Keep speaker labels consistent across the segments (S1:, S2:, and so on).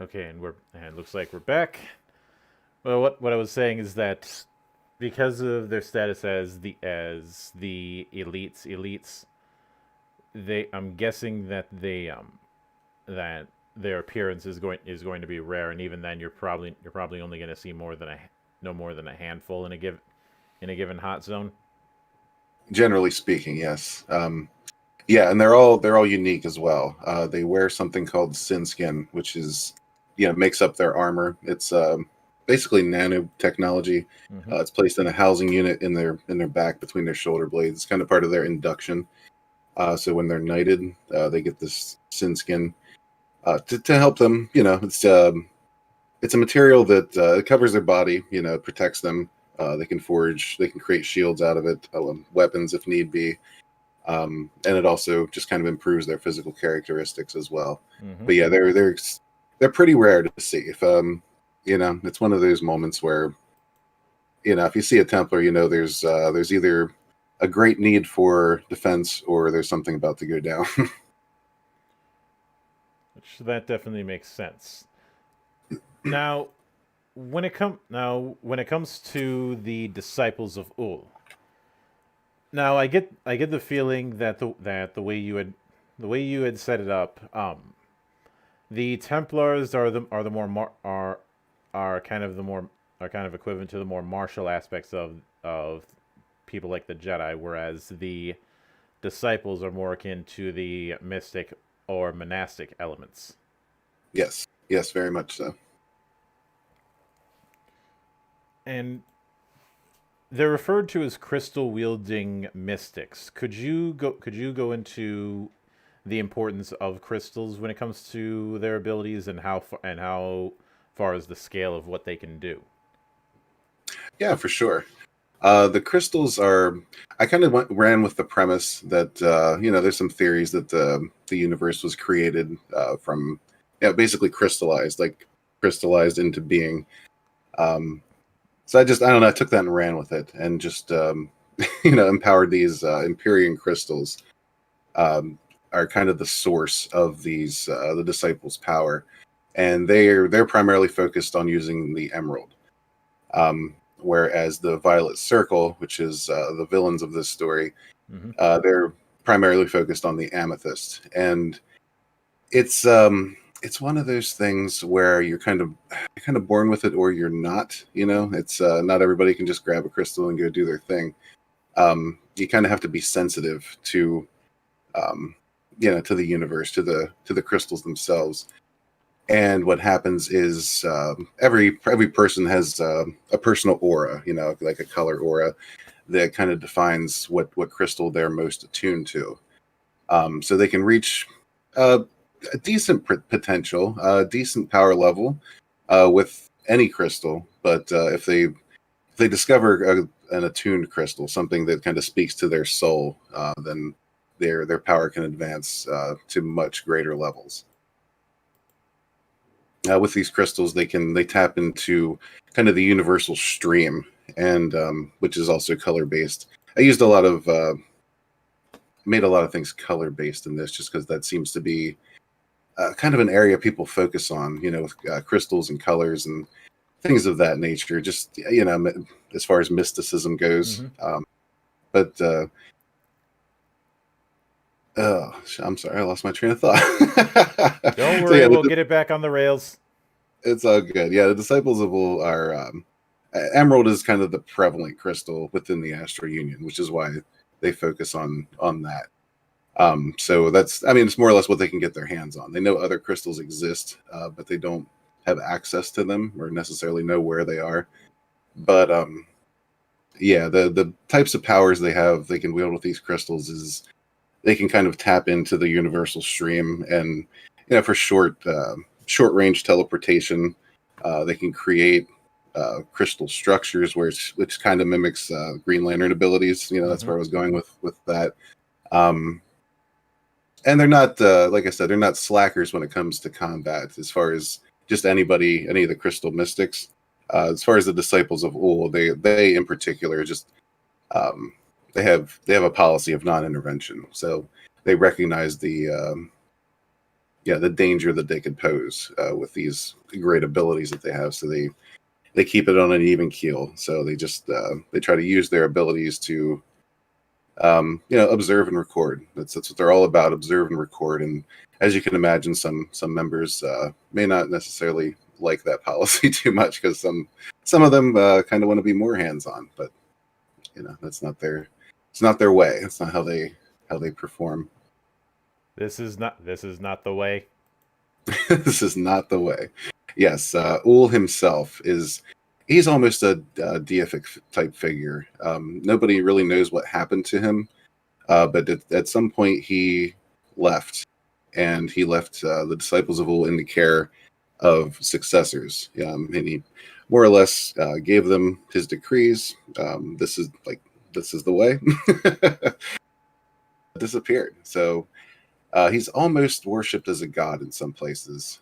S1: Okay, and it looks like we're back. Well, what I was saying is that because of their status as the elites, they I'm guessing that that their appearance is going to be rare, and even then you're probably only going to see more than a no more than a handful in a given hot zone.
S2: Generally speaking, yes. Yeah, and they're all unique as well. They wear something called SUNSWORN, which is makes up their armor. It's basically nanotechnology.
S1: Mm-hmm.
S2: It's placed in a housing unit in their back between their shoulder blades. It's kind of part of their induction. So when they're knighted, they get this SUNSWORN to help them. It's a material that it covers their body. It protects them. They can create shields out of it, weapons if need be, and it also just kind of improves their physical characteristics as well.
S1: Mm-hmm.
S2: But yeah, they're pretty rare to see. If it's one of those moments where if you see a Templar, there's either a great need for defense or there's something about to go down.
S1: Which that definitely makes sense. Now, when it comes to the disciples of Ul, now I get the feeling that the way you had set it up, the Templars are the more are kind of the more are kind of equivalent to the more martial aspects of people like the Jedi, whereas the disciples are more akin to the mystic or monastic elements.
S2: Yes, very much so.
S1: And they're referred to as crystal wielding mystics. Could you go into the importance of crystals when it comes to their abilities and how far is the scale of what they can do?
S2: Yeah, for sure. The crystals are. I kind of ran with the premise that there's some theories that the universe was created from basically crystallized into being. Um, so I don't know. I took that and ran with it, and just empowered these Empyrean crystals. Are kind of the source of the disciples' power, and they're primarily focused on using the emerald. Whereas the Violet Circle, which is the villains of this story,
S1: Mm-hmm.
S2: they're primarily focused on the amethyst, and it's one of those things where you're kind of born with it or you're not. It's not everybody can just grab a crystal and go do their thing. You kind of have to be sensitive to um, to the universe, to the crystals themselves. And what happens is every person has a personal aura, like a color aura that kind of defines what crystal they're most attuned to. So they can reach uh, a decent potential, a decent power level with any crystal. But if they discover an attuned crystal, something that kind of speaks to their soul, then their power can advance to much greater levels. With these crystals, they tap into kind of the universal stream, and which is also color based. I used a lot of made a lot of things color based in this, just because that seems to be kind of an area people focus on, with crystals and colors and things of that nature. Just as far as mysticism goes.
S1: Mm-hmm.
S2: But oh, I'm sorry, I lost my train of thought.
S1: Don't
S2: So
S1: worry,
S2: yeah,
S1: we'll get it back on the rails.
S2: it's all good. Yeah, the disciples of Ul are emerald is kind of the prevalent crystal within the Astral Union, which is why they focus on that. So that's, I mean, it's more or less what they can get their hands on. They know other crystals exist, but they don't have access to them or necessarily know where they are. But yeah, the types of powers they can wield with these crystals is they can kind of tap into the universal stream, and for short range teleportation, they can create crystal structures, which kind of mimics Green Lantern abilities. That's
S1: Mm-hmm.
S2: where I was going with that. Um, and they're not, like I said, they're not slackers when it comes to combat. As far as just any of the crystal mystics, as far as the disciples of Ul, they in particular just um, they have a policy of non-intervention. So they recognize yeah, the danger that they could pose with these great abilities that they have. So they keep it on an even keel. So they just they try to use their abilities to observe and record. That's what they're all about: observe and record. And as you can imagine, some members may not necessarily like that policy too much, because some of them kind of want to be more hands on. But that's not their it's not their way. It's not how they perform.
S1: This is not the way.
S2: This is not the way. Yes, Ul himself he's almost a deific type figure. Nobody really knows what happened to him, but at some point he left, and he left the disciples of Ul in the care of successors, and he more or less gave them his decrees. This is the way. Disappeared. So he's almost worshipped as a god in some places.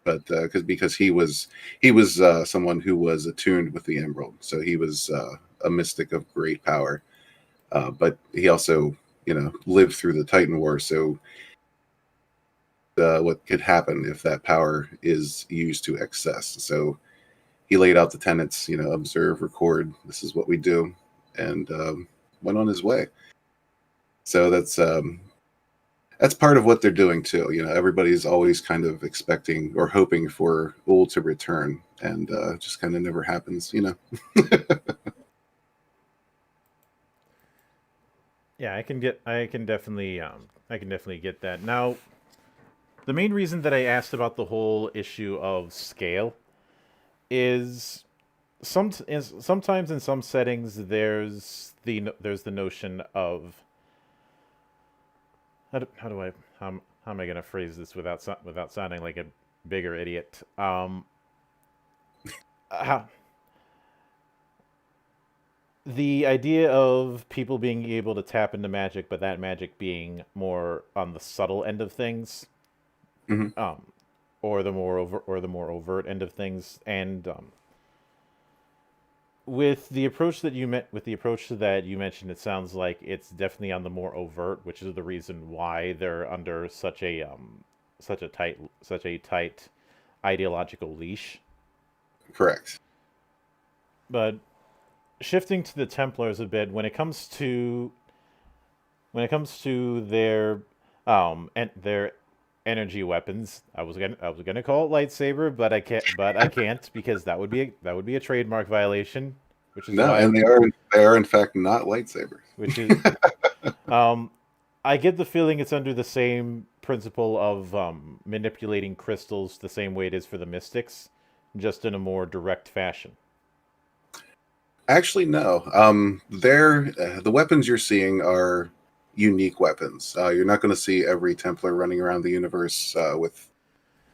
S2: But because he was someone who was attuned with the emerald, so he was a mystic of great power. But he also, lived through the Titan War. So what could happen if that power is used to excess? So he laid out the tenets, observe, record. This is what we do, and went on his way. So that's part of what they're doing too. Everybody's always kind of expecting or hoping for Ul to return, and just kind of never happens.
S1: Yeah, I can definitely get that. Now, the main reason that I asked about the whole issue of scale is sometimes in some settings there's the notion of how am I gonna phrase this without sounding like a bigger idiot? How, the idea of people being able to tap into magic, but that magic being more on the subtle end of things,
S2: Hmm.
S1: um, or the more overt end of things, and with the approach that you mentioned, it sounds like it's definitely on the more overt, which is the reason why they're under such a tight ideological leash.
S2: Correct.
S1: But shifting to the Templars a bit, when it comes to their energy weapons, I was gonna call it lightsaber, but I can't because that would be a trademark violation, which is
S2: No,
S1: why
S2: and they are in fact not lightsabers.
S1: which is um I get the feeling it's under the same principle of manipulating crystals the same way it is for the mystics, just in a more direct fashion.
S2: Actually, no. The weapons you're seeing are unique weapons. You're not going to see every Templar running around the universe with,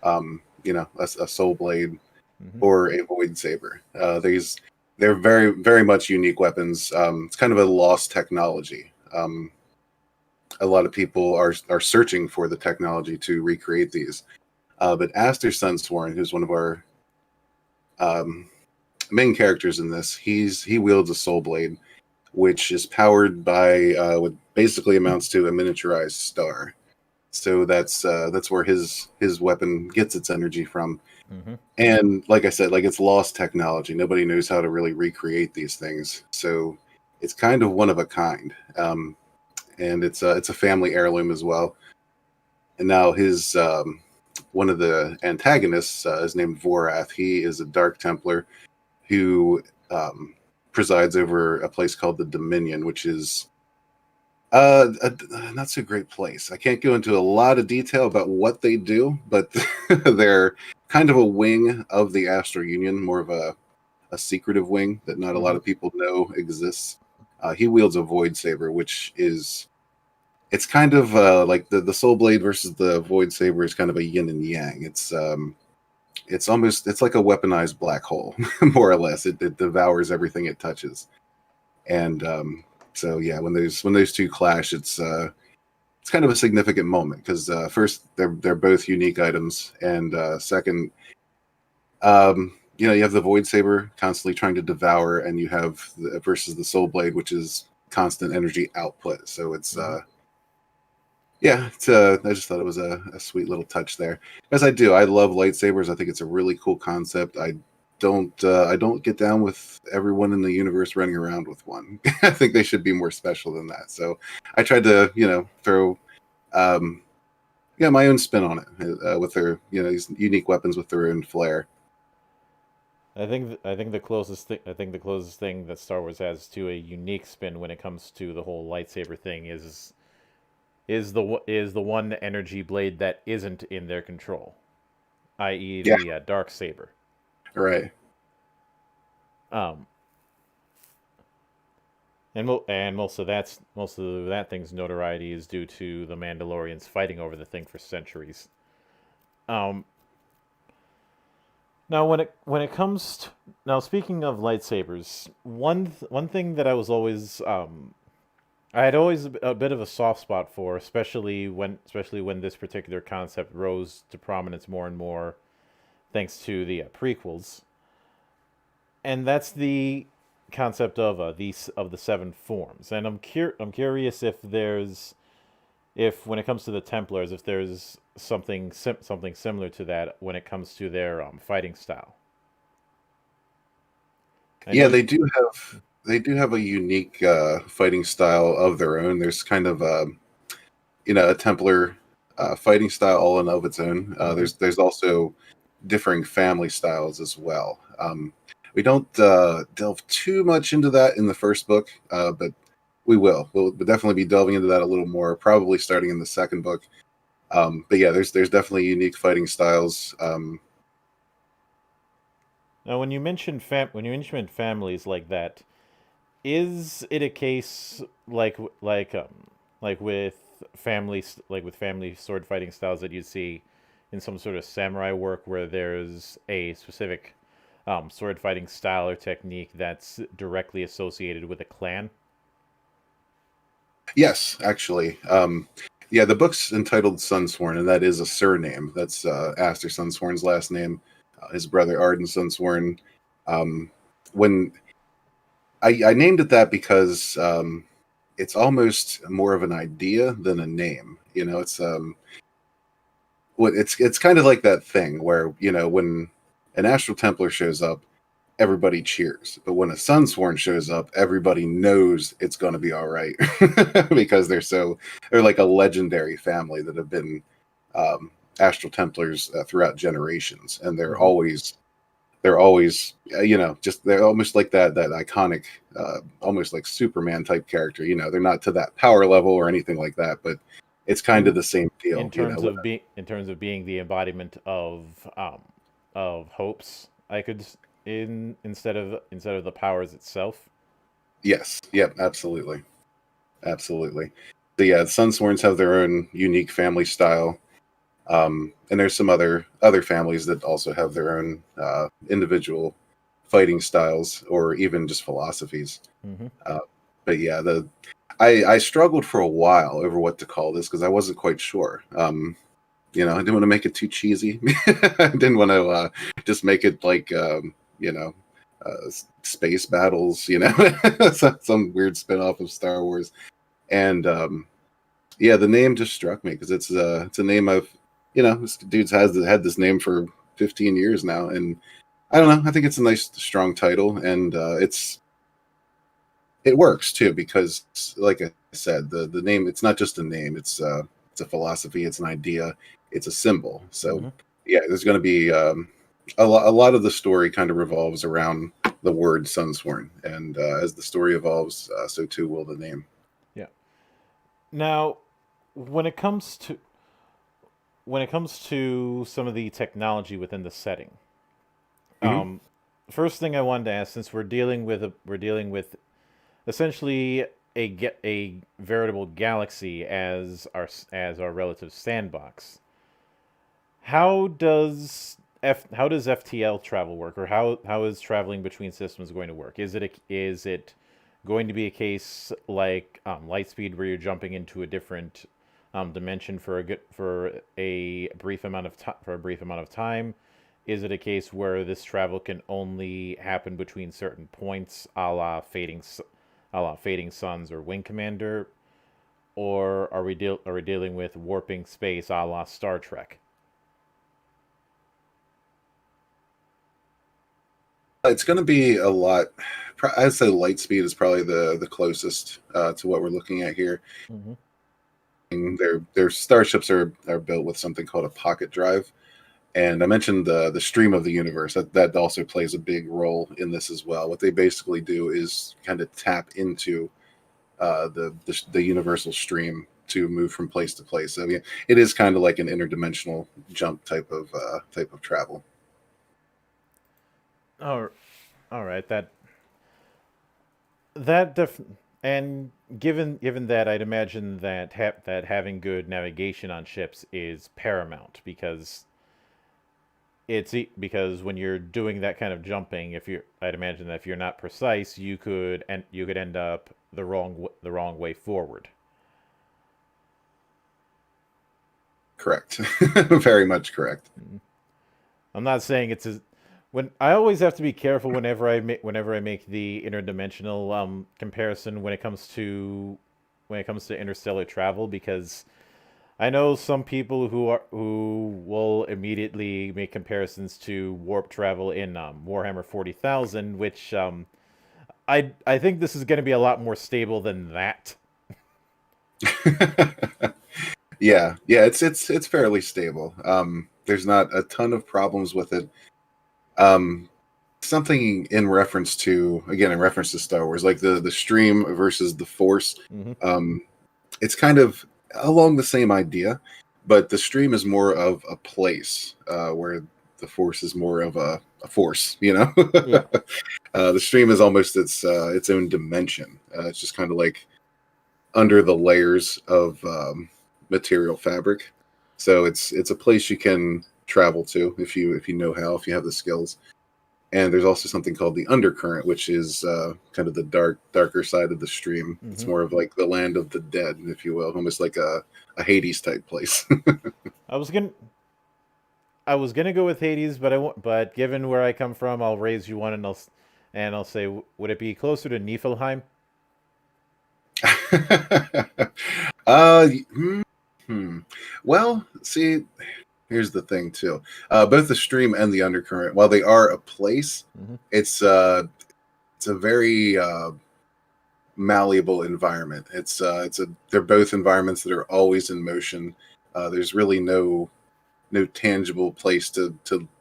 S2: a soul blade
S1: Hmm.
S2: or a void saber. They're very very much unique weapons. It's kind of a lost technology. A lot of people are searching for the technology to recreate these. But Aster Sunsworn, who's one of our um, main characters in this, he wields a soul blade, which is powered by what basically amounts to a miniaturized star. So that's where his weapon gets its energy from.
S1: Hmm.
S2: And like I said, like, it's lost technology. Nobody knows how to really recreate these things. So it's kind of one of a kind. And it's a family heirloom as well. And now his one of the antagonists is named Vorath. He is a Dark Templar who presides over a place called the Dominion, which is not so great place. I can't go into a lot of detail about what they do, but they're kind of a wing of the Astral Union, more of a secretive wing that not a lot
S1: Hmm.
S2: of people know exists. He wields a Void Saber, which is it's kind of like the Soul Blade versus the Void Saber is kind of a yin and yang. It's like a weaponized black hole, more or less. It devours everything it touches, and so yeah, when those two clash, it's kind of a significant moment because first they're both unique items, and second, you have the Void Saber constantly trying to devour, and you have versus the Soul Blade, which is constant energy output. So
S1: Hmm.
S2: Yeah, I just thought it was a sweet little touch there. As I do, I love lightsabers. I think it's a really cool concept. I don't get down with everyone in the universe running around with one. I think they should be more special than that. So I tried to, throw um, yeah, my own spin on it with their, these unique weapons with their own flair.
S1: I think the closest thing that Star Wars has to a unique spin when it comes to the whole lightsaber thing is the one energy blade that isn't in their control, i.e.
S2: Yeah,
S1: the dark saber.
S2: right.
S1: Um, and most of that thing's notoriety is due to the Mandalorians fighting over the thing for centuries. Um, Now, when it comes to, now speaking of lightsabers, one thing that I had always a bit of a soft spot for, especially when this particular concept rose to prominence more and more thanks to the prequels, and that's the concept of the seven forms. And I'm curious if when it comes to the Templars, if there's something similar to that when it comes to their fighting style. I know
S2: Yeah,
S1: you.
S2: they do have a unique fighting style of their own. There's kind of a Templar fighting style all in of its own.
S1: Mhm.
S2: There's also differing family styles as well. We don't delve too much into that in the first book, but we will. We'll definitely be delving into that a little more, probably starting in the second book. But yeah, there's definitely unique fighting styles.
S1: Now, when you mention families like that, is it a case like with family sword fighting styles that you see in some sort of samurai work where there's a specific sword fighting style or technique that's directly associated with a clan?
S2: Yes, actually. Yeah, the book's entitled Sunsworn, and that is a surname. That's Aster Sunsworn's last name. His brother Arden Sunsworn. Um, when I named it that because it's almost more of an idea than a name. It's kind of like that thing where when an Astral Templar shows up, everybody cheers. But when a Sunsworn shows up, everybody knows it's going to be all right because they're like a legendary family that have been Astral Templars throughout generations, and
S1: Hmm.
S2: they're always just they're almost like that iconic, almost like Superman type character. They're not to that power level or anything like that, but it's kind of
S1: In
S2: the same deal.
S1: in terms of being the embodiment of hopes, I could in instead of the powers itself.
S2: Yes, yep, absolutely. Absolutely. So yeah, Sunsworns have their own unique family style, and there's some other families that also have their own individual fighting styles or even just philosophies.
S1: Hmm.
S2: Uh, but yeah, the I struggled for a while over what to call this because I wasn't quite sure. I didn't want to make it too cheesy. I didn't want to just make it like space battles. Some weird spin-off of Star Wars. And yeah, the name just struck me because it's a name I've this dude's has had this name for 15 years now, and I don't know. I think it's a nice strong title, and it works too because, like I said, the name it's not just a name. It's a philosophy. It's an idea. It's a symbol. So
S1: Hmm.
S2: yeah, there's going to be a lot of the story kind of revolves around the word Sunsworn, and as the story evolves, so too will the name.
S1: Yeah. Now, when it comes to some of the technology within the setting,
S2: Hmm.
S1: um, first thing I wanted to ask, since we're dealing with essentially a veritable galaxy as our relative sandbox, how does FTL travel work, or how is traveling between systems going to work? Is it going to be a case like Lightspeed, where you're jumping into a different dimension for a brief amount of time? Is it a case where this travel can only happen between certain points, a la Fading Suns or Wing Commander? or are we dealing with warping space a la Star Trek?
S2: It's going to be a lot. I'd say light speed is probably the closest to what we're looking at here.
S1: Hmm.
S2: Their starships are built with something called a pocket drive, and I mentioned the stream of the universe. That also plays a big role in this as well. What they basically do is kind of tap into the universal stream to move from place to place. So yeah, it is kind of like an interdimensional jump type of travel.
S1: Oh, all right. That def- and given that, I'd imagine that that having good navigation on ships is paramount because because when you're doing that kind of jumping, if you're I'd imagine that if you're not precise, you could end up the wrong way forward.
S2: Correct. Very much correct.
S1: Mhm. I'm not saying it's as when I always have to be careful whenever I make the interdimensional comparison when it comes to interstellar travel because I know some people who will immediately make comparisons to warp travel in Warhammer 40,000, which I think this is going to be a lot more stable than that.
S2: Yeah, it's fairly stable. There's not a ton of problems with it. Um, Something in reference to Star Wars, like the stream versus the Force.
S1: Hmm.
S2: Um, it's kind of along the same idea, but the stream is more of a place where the Force is more of a force. You know,
S1: Yeah.
S2: the stream is almost its own dimension. It's just kind of like under the layers of material fabric. So it's a place you can travel to if you know how, if you have the skills. And there's also something called the undercurrent, which is kind of the darker side of the stream. It's
S1: Hmm.
S2: more of like the land of the dead, if you will, almost like a Hades type place.
S1: I was gonna I was gonna go with Hades, but but given where I come from, I'll raise you one and I'll say, would it be closer to Niflheim?
S2: uh, hmm. Well, see, here's the thing too. Both the stream and the undercurrent, while they are a place,
S1: Hmm.
S2: it's it's a very malleable environment. It's a they're both environments that are always in motion. There's really no tangible place to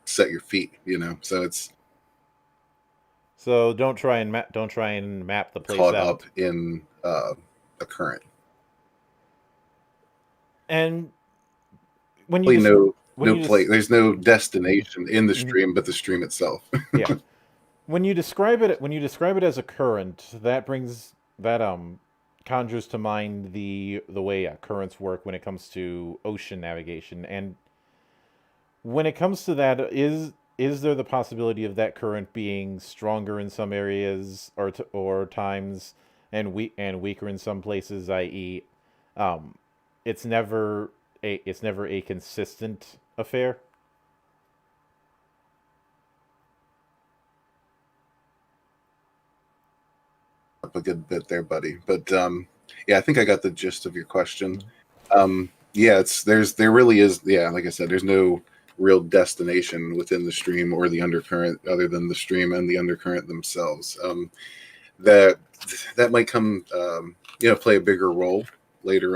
S2: set your feet, you know. So it's
S1: So don't try and map the place
S2: caught up
S1: out.
S2: in a current.
S1: And when you
S2: Really
S1: just when
S2: no
S1: you
S2: place.
S1: just
S2: There's no
S1: Mhm.
S2: destination in the
S1: Mhm.
S2: stream, but the stream itself.
S1: Yeah, when you describe it as a current, that conjures to mind the way currents work when it comes to ocean navigation. And when it comes to that, is there the possibility of that current being stronger in some areas or times and weaker in some places, i.e., um, it's never a consistent affair.
S2: Up a good bit there, buddy. But yeah, I think I got the gist of your question.
S1: Mhm.
S2: Yeah, there really is, yeah, like I said, there's no real destination within the stream or the undercurrent other than the stream and the undercurrent themselves. That that might come play a bigger role later